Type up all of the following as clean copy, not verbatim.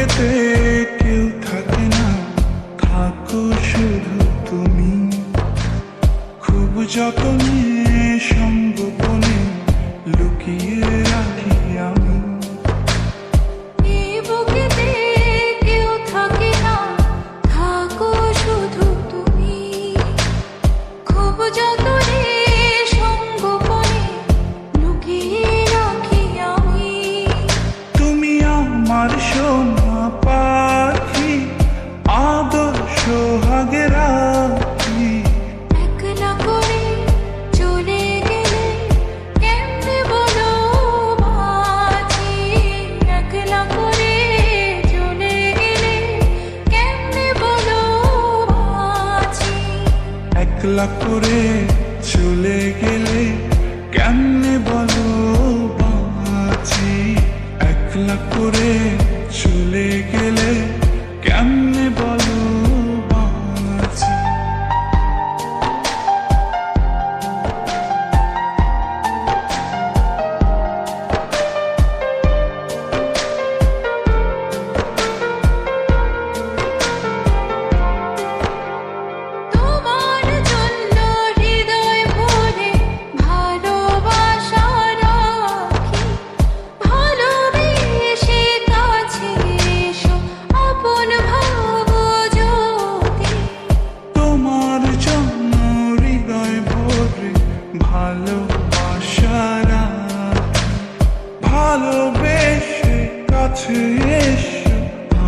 বুকেতে কেউ থাকে না, থাকো শুধু তুমি। খুব যতনে সঙ্গোপনে লুকিয়ে রাখি আমি। আমার সোনা পাখি, আদর সোহাগে রাখি। একলা করে চলে গেলে কেমনে বলো বাঁচি। একলা করে চলে গেলে কেমনে বলো বাঁচি। একলা করে চলে গেলে কেমনে বলো বাঁচি। একলা করে চলে গেলে কেমনে বলো বাঁচি। তোমার জন্য হৃদয় ভরে ভালোবাসা রাখি। ভালোবেসে কাছে এসো আপন ভাবো যদি। তোমার জন্য হৃদয় ভরে ভালোবাসা রাখি। ভালোবেসে কাছে এসো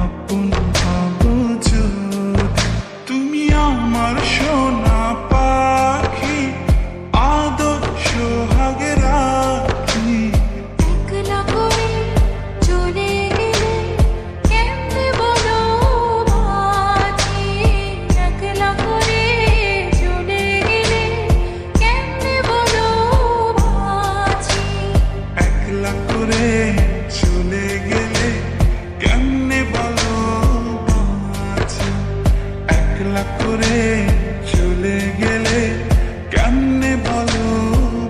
আপন ভাবো যদি। তুমি আমার সোনা পাখি, আদর সোহাগে রাখি। একলা করে চলে গেলে কেমনে বলো বাঁচি। একলা করে চলে গেলে কেমনে বলো বাঁচি। একলা করে চলে গেলে কেমনে বলো বাঁচি। একলা করে চলে গেলে কেমনে বলো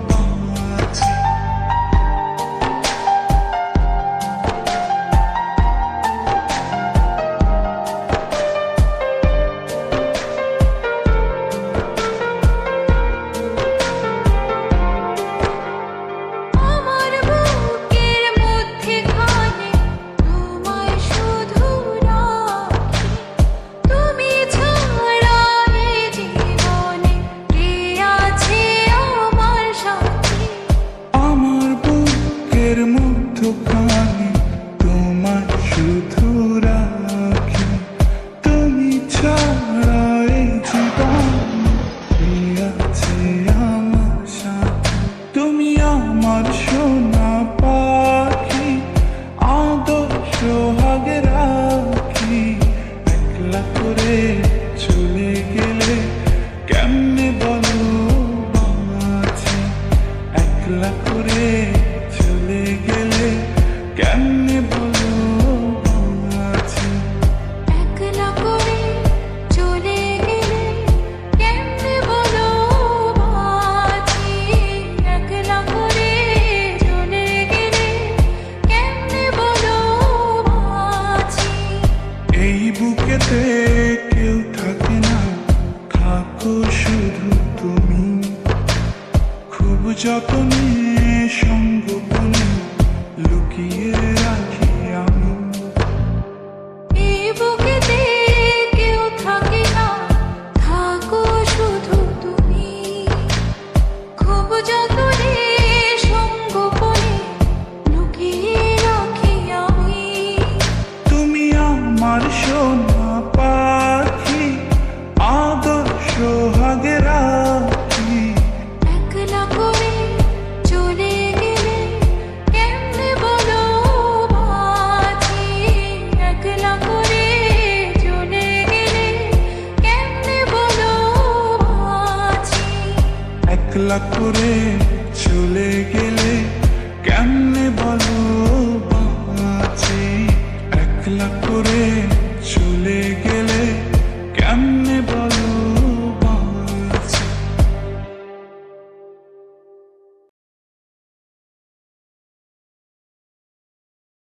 বাঁচি। আমার বুকের মধ্যে খানে তোমায় শুধু রাখি। তুমি ছাড়া এই জীবনে কে আছে আমার সাথী। আমার বুকের মধ্যখানে তোমার শুধু রাখি। তুমি ছাড়া এই জীবনে কে আছে আমার সাথে। তুমি আমার সোনা পাখি, আদর সোহাগে রাখি। একলা করে চলে গেলে কেমনে বলো বাঁচি। একলা করে চলে গেলে কেমনে বলো বাঁচি। একলা করে চলে গেলে কেমনে বলো বাঁচি। একলা করে চলে গেলে কেমনে বলো বাঁচি। এই বুকেতে কেউ থাকে না, থাকো শুধু তুমি। খুব যতনে সঙ্গোপনে লুকিয়ে রাখি আমি। এই বুকেতে কেউ থাকে না, থাকো শুধু তুমি। খুব যতনে সঙ্গোপনে লুকিয়ে রাখি আমি। তুমি আমার সোনা পাখি, আদর সোহাগে রাখি। একলা করে চলে গেলে কেমনে বলো বাঁচি। একলা করে চলে গেলে কেমনে বলো বাঁচি। একলা করে চলে গেলে কেমনে বলো